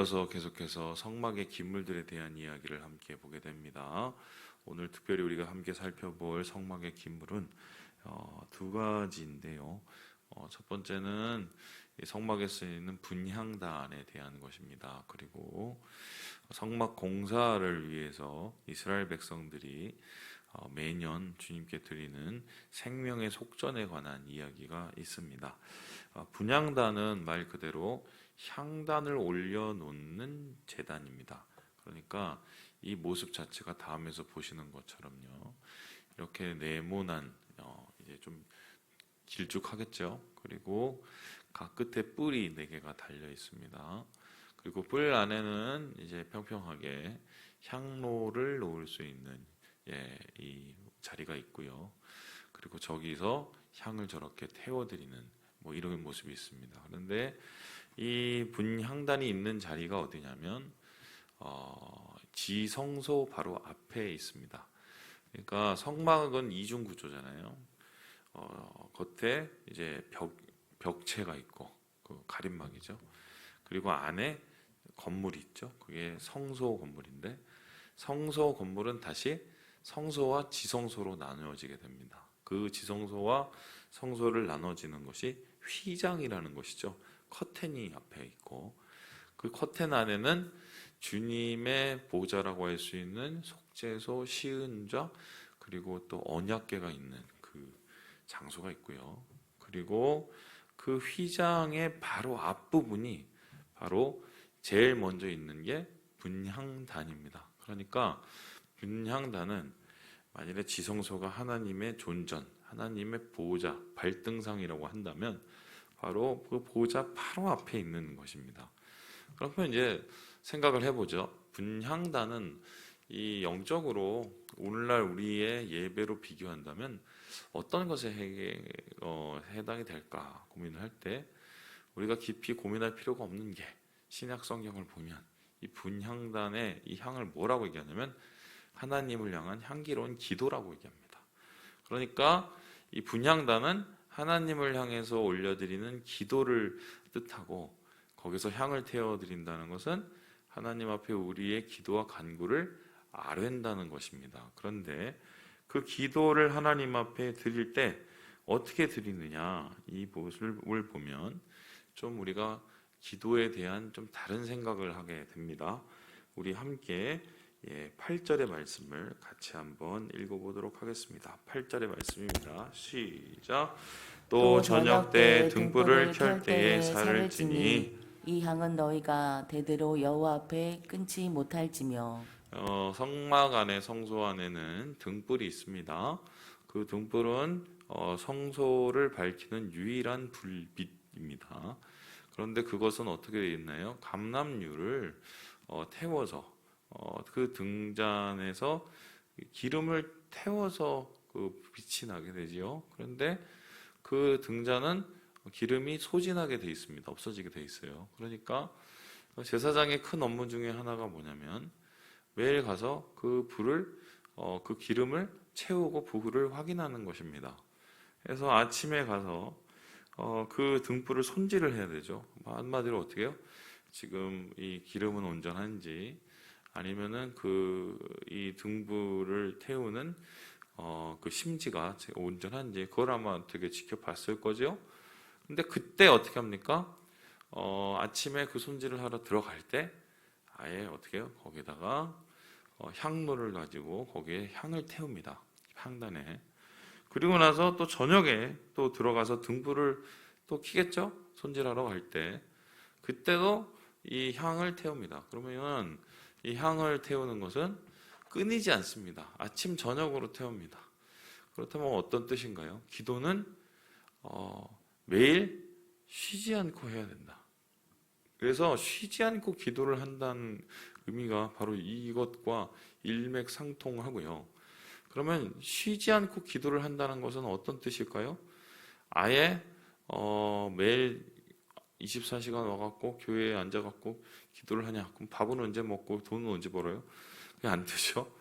이어서 계속해서 성막의 기물들에 대한 이야기를 함께 보게 됩니다. 오늘 특별히 우리가 함께 살펴볼 성막의 기물은 두 가지인데요. 첫 번째는 성막에 쓰이는 분향단에 대한 것입니다. 그리고 성막 공사를 위해서 이스라엘 백성들이 매년 주님께 드리는 생명의 속전에 관한 이야기가 있습니다. 분향단은 말 그대로 향단을 올려놓는 제단입니다. 그러니까 이 모습 자체가 다음에서 보시는 것처럼요, 이렇게 네모난, 이제 좀 길쭉하겠죠. 그리고 각 끝에 뿔이 4개가 달려 있습니다. 그리고 뿔 안에는 이제 평평하게 향로를 놓을 수 있는 이 자리가 있고요. 그리고 저기서 향을 저렇게 태워드리는 이런 모습이 있습니다. 그런데 이 분향단이 있는 자리가 어디냐면 지성소 바로 앞에 있습니다. 그러니까 성막은 이중 구조잖아요. 겉에 이제 벽체가 있고 그 가림막이죠. 그리고 안에 건물이 있죠. 그게 성소 건물인데, 성소 건물은 다시 성소와 지성소로 나누어지게 됩니다. 그 지성소와 성소를 나눠지는 것이 휘장이라는 것이죠. 커튼이 앞에 있고, 그 커튼 안에는 주님의 보좌라고 할 수 있는 속죄소, 시은좌, 그리고 또 언약궤가 있는 그 장소가 있고요. 그리고 그 휘장의 바로 앞부분이 바로 제일 먼저 있는 게 분향단입니다. 그러니까 분향단은 만일에 지성소가 하나님의 존전, 하나님의 보좌, 발등상이라고 한다면 바로 그 보좌 바로 앞에 있는 것입니다. 그러면 이제 생각을 해보죠. 분향단은 이 영적으로 오늘날 우리의 예배로 비교한다면 어떤 것에 해당이 될까 고민을 할 때, 우리가 깊이 고민할 필요가 없는 게, 신약 성경을 보면 이 분향단의 이 향을 뭐라고 얘기하냐면 하나님을 향한 향기로운 기도라고 얘기합니다. 그러니까 이 분향단은 하나님을 향해서 올려드리는 기도를 뜻하고, 거기서 향을 태워드린다는 것은 하나님 앞에 우리의 기도와 간구를 아뢰는다는 것입니다. 그런데 그 기도를 하나님 앞에 드릴 때 어떻게 드리느냐, 이 모습을 보면 좀 우리가 기도에 대한 좀 다른 생각을 하게 됩니다. 우리 함께 8절의 말씀을 같이 한번 읽어보도록 하겠습니다. 8절의 말씀입니다. 시작. 또 저녁 때 등불을 켤 때에 살을 지니 이 향은 너희가 대대로 여호와 앞에 끊지 못할지며. 성막 안에, 성소 안에는 등불이 있습니다. 그 등불은 성소를 밝히는 유일한 불빛입니다. 그런데 그것은 어떻게 되어 있나요? 감람유를 태워서 그 등잔에서 기름을 태워서 그 빛이 나게 되지요. 그런데 그 등잔은 기름이 소진하게 되어 있습니다. 없어지게 되어 있어요. 그러니까 제사장의 큰 업무 중에 하나가 뭐냐면 매일 가서 그 불을 그 기름을 채우고 불을 확인하는 것입니다. 그래서 아침에 가서 그 등불을 손질을 해야 되죠. 한마디로 어떻게 해요? 지금 이 기름은 온전한지, 아니면은 이 등불을 태우는 그 심지가 온전한지, 그걸 아마 되게 지켜봤을 거죠. 근데 그때 어떻게 합니까? 아침에 그 손질을 하러 들어갈 때 아예 어떻게 해요? 거기다가 향로를 가지고 거기에 향을 태웁니다. 향단에. 그리고 나서 또 저녁에 또 들어가서 등불을 또 켜겠죠? 손질하러 갈 때. 그때도 이 향을 태웁니다. 그러면 이 향을 태우는 것은 끊이지 않습니다. 아침 저녁으로 태웁니다. 그렇다면 어떤 뜻인가요? 기도는 매일 쉬지 않고 해야 된다. 그래서 쉬지 않고 기도를 한다는 의미가 바로 이것과 일맥상통하고요. 그러면 쉬지 않고 기도를 한다는 것은 어떤 뜻일까요? 아예 매일 24시간 와갖고 교회에 앉아갖고 기도를 하냐? 그럼 밥은 언제 먹고 돈은 언제 벌어요? 그게 안 되죠.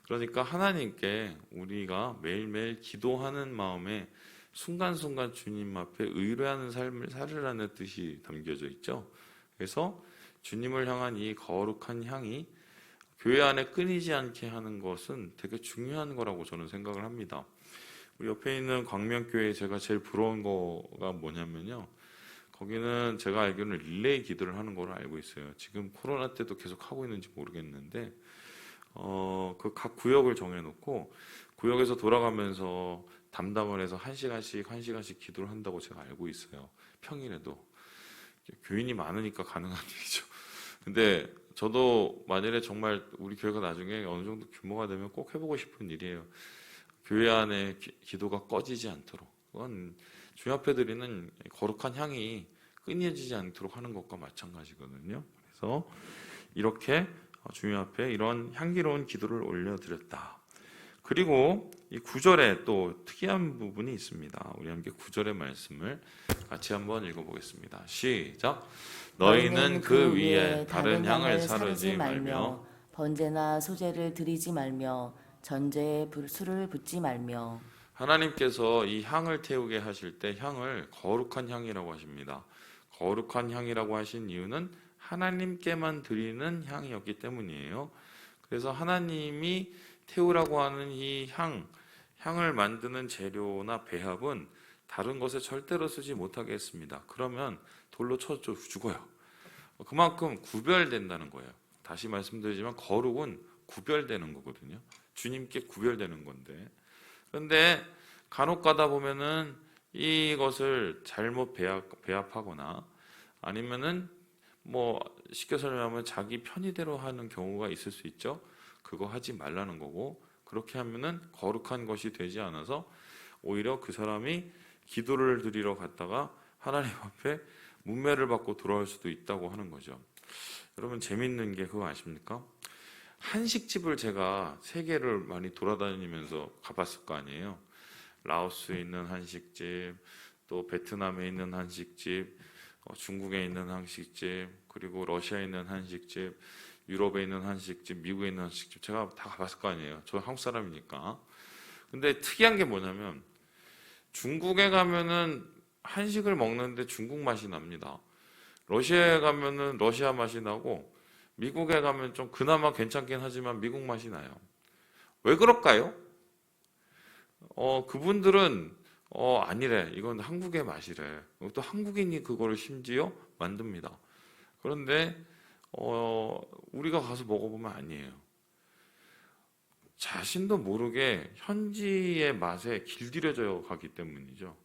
그러니까 하나님께 우리가 매일매일 기도하는 마음에 순간순간 주님 앞에 의뢰하는 삶을 살으라는 뜻이 담겨져 있죠. 그래서 주님을 향한 이 거룩한 향이 교회 안에 끊이지 않게 하는 것은 되게 중요한 거라고 저는 생각을 합니다. 우리 옆에 있는 광명교회 제가 제일 부러운 거가 뭐냐면요. 거기는 제가 알기로는 릴레이 기도를 하는 걸로 알고 있어요. 지금 코로나 때도 계속 하고 있는지 모르겠는데 그 각 구역을 정해놓고 구역에서 돌아가면서 담당을 해서 한 시간씩 기도를 한다고 제가 알고 있어요. 평일에도. 교인이 많으니까 가능한 일이죠. 근데 저도 만일에 정말 우리 교회가 나중에 어느 정도 규모가 되면 꼭 해보고 싶은 일이에요. 교회 안에 기도가 꺼지지 않도록. 그건 주님 앞에 드리는 거룩한 향이 끊어지지 않도록 하는 것과 마찬가지거든요. 그래서 이렇게 주님 앞에 이런 향기로운 기도를 올려드렸다. 그리고 이 9절에 또 특이한 부분이 있습니다. 우리 함께 9절의 말씀을 같이 한번 읽어보겠습니다. 시작. 너희는 그 위에 다른 향을 사르지 말며 번제나 소제를 드리지 말며 전제에 술을 붓지 말며. 하나님께서 이 향을 태우게 하실 때 향을 거룩한 향이라고 하십니다. 거룩한 향이라고 하신 이유는 하나님께만 드리는 향이었기 때문이에요. 그래서 하나님이 태우라고 하는 이 향을 만드는 재료나 배합은 다른 것에 절대로 쓰지 못하게 했습니다. 그러면 돌로 쳐 죽어요. 그만큼 구별된다는 거예요. 다시 말씀드리지만 거룩은 구별되는 거거든요. 주님께 구별되는 건데. 그런데 간혹 가다 보면은 이것을 잘못 배합하거나 아니면은 뭐 쉽게 설명하면 자기 편의대로 하는 경우가 있을 수 있죠. 그거 하지 말라는 거고, 그렇게 하면은 거룩한 것이 되지 않아서 오히려 그 사람이 기도를 드리러 갔다가 하나님 앞에 문매를 받고 돌아올 수도 있다고 하는 거죠. 여러분 재밌는 게 그거 아십니까? 한식집을 제가 세계를 많이 돌아다니면서 가봤을 거 아니에요. 라오스에 있는 한식집, 또 베트남에 있는 한식집, 중국에 있는 한식집, 그리고 러시아에 있는 한식집, 유럽에 있는 한식집, 미국에 있는 한식집, 제가 다 가봤을 거 아니에요. 저 한국 사람이니까. 근데 특이한 게 뭐냐면 중국에 가면은 한식을 먹는데 중국 맛이 납니다. 러시아에 가면은 러시아 맛이 나고, 미국에 가면 좀 그나마 괜찮긴 하지만 미국 맛이 나요. 왜 그럴까요? 그분들은 아니래. 이건 한국의 맛이래. 또 한국인이 그거를 심지어 만듭니다. 그런데 우리가 가서 먹어보면 아니에요. 자신도 모르게 현지의 맛에 길들여져 가기 때문이죠.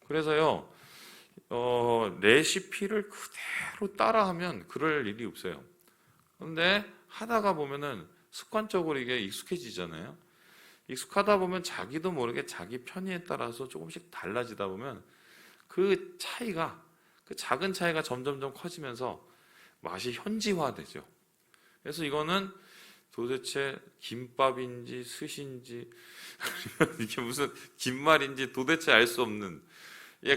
그래서요, 레시피를 그대로 따라하면 그럴 일이 없어요. 그런데 하다가 보면은 습관적으로 이게 익숙해지잖아요. 익숙하다 보면 자기도 모르게 자기 편의에 따라서 조금씩 달라지다 보면 그 차이가, 그 작은 차이가 점점점 커지면서 맛이 현지화되죠. 그래서 이거는 도대체 김밥인지 스시인지 이게 무슨 김말인지 도대체 알 수 없는,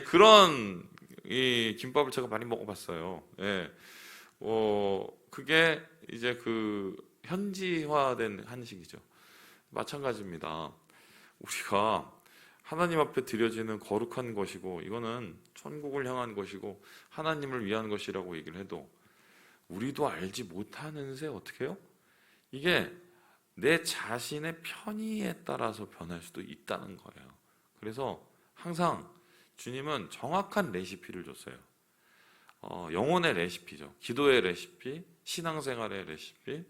그런 이 김밥을 제가 많이 먹어봤어요. 그게 이제 그 현지화된 한식이죠. 마찬가지입니다. 우리가 하나님 앞에 드려지는 거룩한 것이고, 이거는 천국을 향한 것이고 하나님을 위한 것이라고 얘기를 해도 우리도 알지 못하는 새 어떻게 해요? 이게 내 자신의 편의에 따라서 변할 수도 있다는 거예요. 그래서 항상 주님은 정확한 레시피를 줬어요. 영혼의 레시피죠. 기도의 레시피, 신앙생활의 레시피,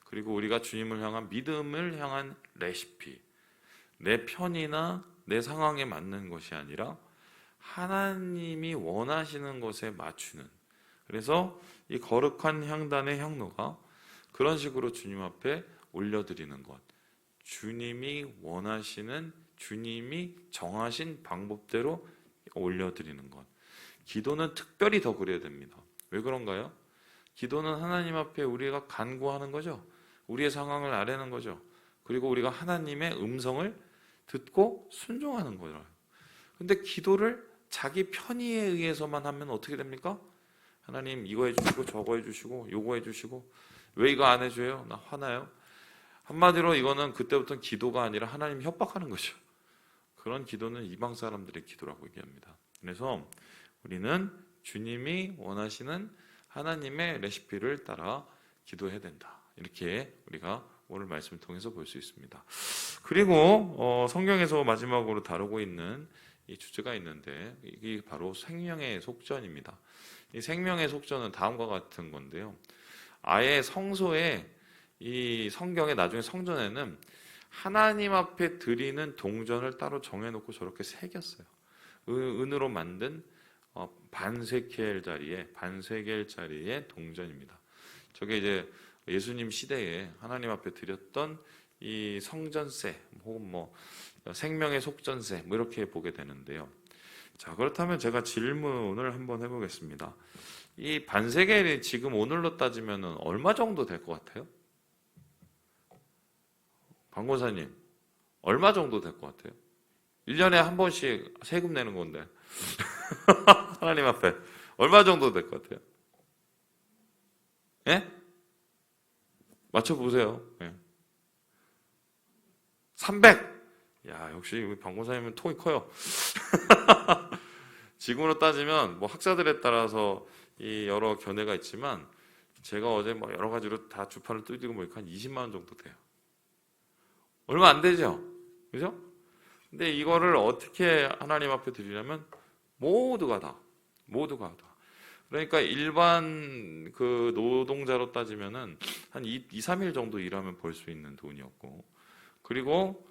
그리고 우리가 주님을 향한 믿음을 향한 레시피. 내 편이나 내 상황에 맞는 것이 아니라 하나님이 원하시는 것에 맞추는. 그래서 이 거룩한 향단의 향로가 그런 식으로 주님 앞에 올려드리는 것. 주님이 원하시는, 주님이 정하신 방법대로 올려드리는 것. 기도는 특별히 더 그래야 됩니다. 왜 그런가요? 기도는 하나님 앞에 우리가 간구하는 거죠. 우리의 상황을 아뢰는 거죠. 그리고 우리가 하나님의 음성을 듣고 순종하는 거예요. 근데 기도를 자기 편의에 의해서만 하면 어떻게 됩니까? 하나님 이거 해주시고 저거 해주시고 요거 해주시고 왜 이거 안 해줘요? 나 화나요? 한마디로 이거는 그때부터는 기도가 아니라 하나님 협박하는 거죠. 그런 기도는 이방 사람들의 기도라고 얘기합니다. 그래서 우리는 주님이 원하시는 하나님의 레시피를 따라 기도해야 된다. 이렇게 우리가 오늘 말씀을 통해서 볼 수 있습니다. 그리고 성경에서 마지막으로 다루고 있는 이 주제가 있는데 이게 바로 생명의 속전입니다. 이 생명의 속전은 다음과 같은 건데요. 아예 성소에 이 성경에 나중에 성전에는 하나님 앞에 드리는 동전을 따로 정해놓고 저렇게 새겼어요. 은으로 만든 반세겔짜리의 동전입니다. 저게 이제 예수님 시대에 하나님 앞에 드렸던 이 성전세 혹은 뭐 생명의 속전세 뭐 이렇게 보게 되는데요. 자, 그렇다면 제가 질문을 한번 해보겠습니다. 이 반세겔이 지금 오늘로 따지면 얼마 정도 될 것 같아요? 박원사님, 얼마 정도 될 것 같아요? 1년에 한 번씩 세금 내는 건데 하나님 앞에 얼마 정도 될 것 같아요? 예? 맞춰보세요. 예. 300! 야, 역시 우리 박원사님은 통이 커요. 지금으로 따지면 뭐 학자들에 따라서 이 여러 견해가 있지만 제가 어제 뭐 여러 가지로 다 주판을 두드리고 보니까 한 20만 원 정도 돼요. 얼마 안 되죠? 그죠? 근데 이거를 어떻게 하나님 앞에 드리려면 모두가 다. 그러니까 일반 그 노동자로 따지면은 한 2-3일 정도 일하면 벌 수 있는 돈이었고, 그리고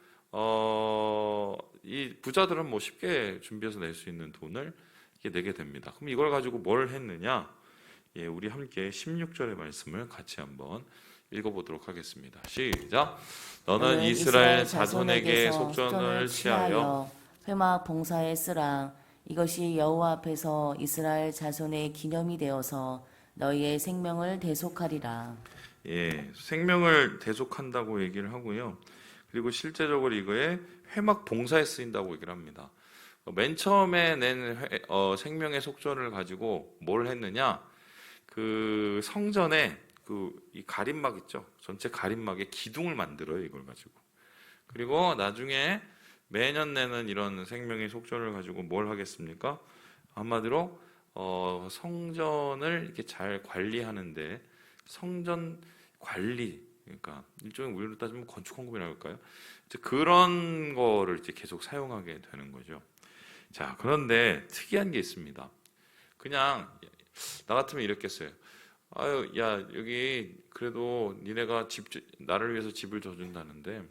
이 부자들은 뭐 쉽게 준비해서 낼 수 있는 돈을 이렇게 내게 됩니다. 그럼 이걸 가지고 뭘 했느냐? 예, 우리 함께 16절의 말씀을 같이 한번 읽어보도록 하겠습니다. 시작. 너는 이스라엘 자손에게 속전을 취하여 회막 봉사에 쓰라. 이것이 여호와 앞에서 이스라엘 자손의 기념이 되어서 너희의 생명을 대속하리라. 예, 생명을 대속한다고 얘기를 하고요. 그리고 실제적으로 이거에 회막 봉사에 쓰인다고 얘기를 합니다. 맨 처음에 낸 생명의 속전을 가지고 뭘 했느냐? 그 성전에 이 가림막 있죠. 전체 가림막에 기둥을 만들어요. 이걸 가지고. 그리고 나중에 매년 내는 이런 생명의 속전을 가지고 뭘 하겠습니까? 한마디로 성전을 이렇게 잘 관리하는데 성전 관리, 그러니까 일종의 우리로 따지면 건축 헌금이라고 할까요? 이제 그런 거를 이제 계속 사용하게 되는 거죠. 자, 그런데 특이한 게 있습니다. 그냥 나 같으면 이랬겠어요. 아유, 야, 여기 그래도 니네가 나를 위해서 집을 져준다는데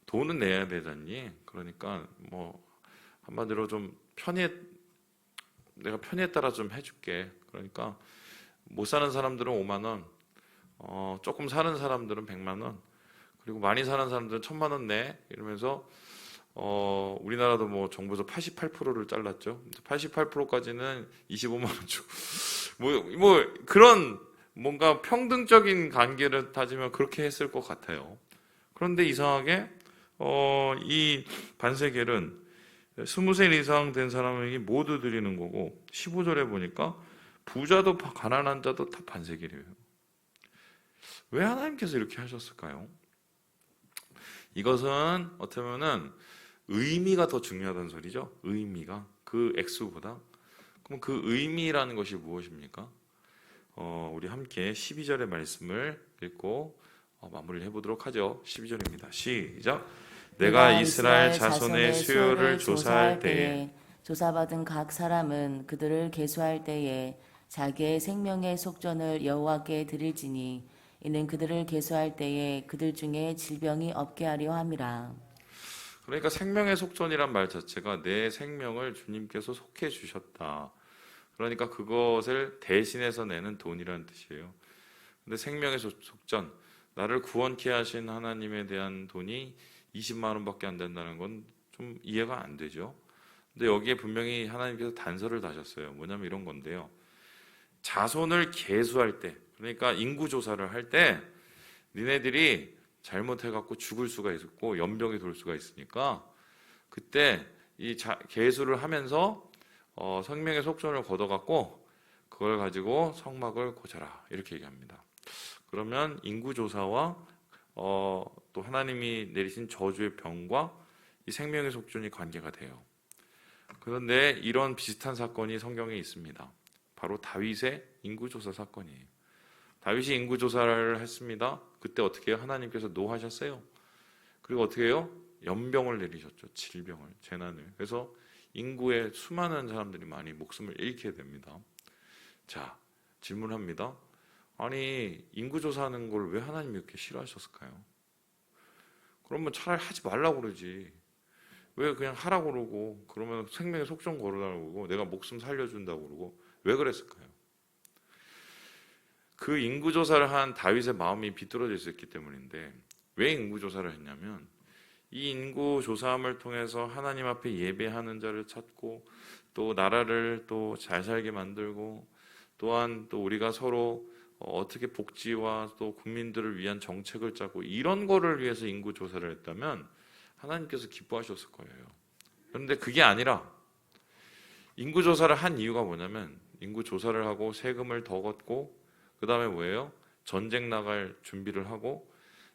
돈은 내야 되잖니. 그러니까 뭐 한마디로 좀 내가 편의에 따라 좀 해줄게. 그러니까 못 사는 사람들은 5만 원, 조금 사는 사람들은 100만 원, 그리고 많이 사는 사람들은 1000만 원 내. 이러면서 우리나라도 뭐 정부에서 88%를 잘랐죠. 88%까지는 25만 원 주고 뭐 그런 뭔가 평등적인 관계를 따지면 그렇게 했을 것 같아요. 그런데 이상하게 이 반세겔은 20세 이상 된 사람에게 모두 드리는 거고 15절에 보니까 부자도 가난한 자도 다 반세겔이에요. 왜 하나님께서 이렇게 하셨을까요? 이것은 어떻게 보면은 의미가 더 중요하다는 소리죠. 의미가 그 액수보다. 그럼 그 의미라는 것이 무엇입니까? 우리 함께 12절의 말씀을 읽고 마무리를 해보도록 하죠. 12절입니다. 시작. 내가 이스라엘 자손의 수요를 조사할 때에 조사받은 각 사람은 그들을 계수할 때에 자기의 생명의 속전을 여호와께 드릴지니 이는 그들을 계수할 때에 그들 중에 질병이 없게 하려 함이라. 그러니까 생명의 속전이란 말 자체가 내 생명을 주님께서 속해 주셨다. 그러니까 그것을 대신해서 내는 돈이라는 뜻이에요. 근데 생명의 속전, 나를 구원케 하신 하나님에 대한 돈이 20만 원밖에 안 된다는 건 좀 이해가 안 되죠. 근데 여기에 분명히 하나님께서 단서를 다셨어요. 뭐냐면 이런 건데요. 자손을 계수할 때, 그러니까 인구 조사를 할 때 니네들이 잘못해갖고 죽을 수가 있고 연병이 돌 수가 있으니까 그때 이 계수를 하면서 생명의 속전을 걷어갖고 그걸 가지고 성막을 고쳐라 이렇게 얘기합니다. 그러면 인구 조사와 또 하나님이 내리신 저주의 병과 이 생명의 속전이 관계가 돼요. 그런데 이런 비슷한 사건이 성경에 있습니다. 바로 다윗의 인구조사 사건이에요. 다윗이 인구조사를 했습니다. 그때 어떻게 해요? 하나님께서 노하셨어요. 그리고 어떻게 해요? 연병을 내리셨죠. 질병을, 재난을. 그래서 인구의 수많은 사람들이 많이 목숨을 잃게 됩니다. 자, 질문합니다. 아니, 인구조사하는 걸 왜 하나님이 이렇게 싫어하셨을까요? 그러면 차라리 하지 말라고 그러지. 왜 그냥 하라고 그러고, 그러면 생명의 속전 걸으라고 그러고, 내가 목숨 살려준다고 그러고, 왜 그랬을까요? 그 인구조사를 한 다윗의 마음이 비뚤어져 있었기 때문인데, 왜 인구조사를 했냐면, 이 인구조사함을 통해서 하나님 앞에 예배하는 자를 찾고, 또 나라를 또 잘 살게 만들고, 또한 또 우리가 서로 어떻게 복지와 또 국민들을 위한 정책을 짜고 이런 거를 위해서 인구조사를 했다면 하나님께서 기뻐하셨을 거예요. 그런데 그게 아니라 인구조사를 한 이유가 뭐냐면 인구조사를 하고 세금을 더 걷고 그 다음에 뭐예요? 전쟁 나갈 준비를 하고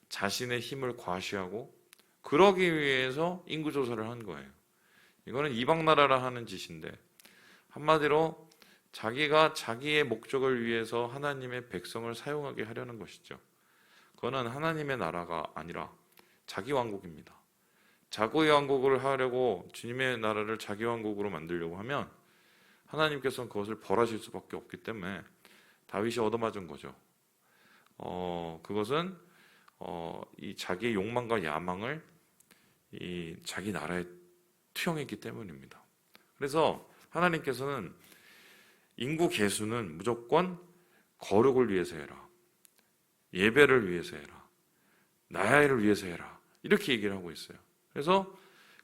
자신의 힘을 과시하고 그러기 위해서 인구조사를 한 거예요. 이거는 이방 나라라 하는 짓인데 한마디로 자기가 자기의 목적을 위해서 하나님의 백성을 사용하게 하려는 것이죠. 그거는 하나님의 나라가 아니라 자기 왕국입니다. 자기 왕국을 하려고 주님의 나라를 자기 왕국으로 만들려고 하면 하나님께서는 그것을 벌하실 수밖에 없기 때문에 다윗이 얻어맞은 거죠. 그것은 이 자기의 욕망과 야망을 이 자기 나라에 투영했기 때문입니다. 그래서 하나님께서는 인구 계수는 무조건 거룩을 위해서 해라. 예배를 위해서 해라. 나야를 위해서 해라. 이렇게 얘기를 하고 있어요. 그래서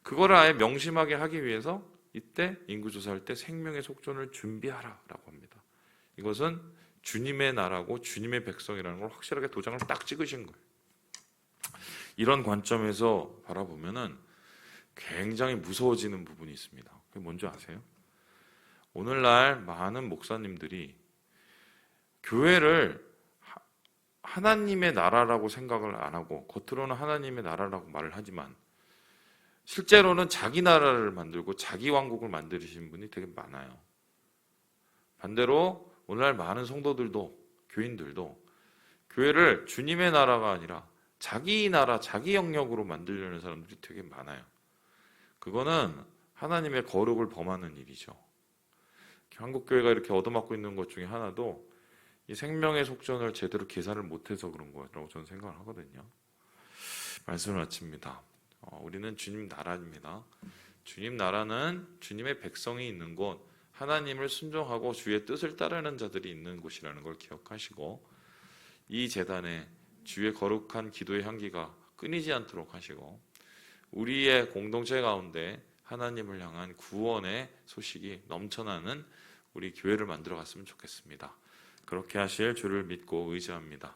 그거를 아예 명심하게 하기 위해서 이때 인구조사할 때 생명의 속전을 준비하라 라고 합니다. 이것은 주님의 나라고 주님의 백성이라는 걸 확실하게 도장을 딱 찍으신 거예요. 이런 관점에서 바라보면은 굉장히 무서워지는 부분이 있습니다. 그게 뭔지 아세요? 오늘날 많은 목사님들이 교회를 하나님의 나라라고 생각을 안 하고 겉으로는 하나님의 나라라고 말을 하지만 실제로는 자기 나라를 만들고 자기 왕국을 만드신 분이 되게 많아요. 반대로 오늘날 많은 성도들도 교인들도 교회를 주님의 나라가 아니라 자기 나라, 자기 영역으로 만들려는 사람들이 되게 많아요. 그거는 하나님의 거룩을 범하는 일이죠. 한국교회가 이렇게 얻어맞고 있는 것 중에 하나도 이 생명의 속전을 제대로 계산을 못해서 그런 거라고 저는 생각을 하거든요. 말씀을 마칩니다. 우리는 주님 나라입니다. 주님 나라는 주님의 백성이 있는 곳, 하나님을 순종하고 주의 뜻을 따르는 자들이 있는 곳이라는 걸 기억하시고 이 제단에 주의 거룩한 기도의 향기가 끊이지 않도록 하시고 우리의 공동체 가운데 하나님을 향한 구원의 소식이 넘쳐나는 우리 교회를 만들어 갔으면 좋겠습니다. 그렇게 하실 주를 믿고 의지합니다.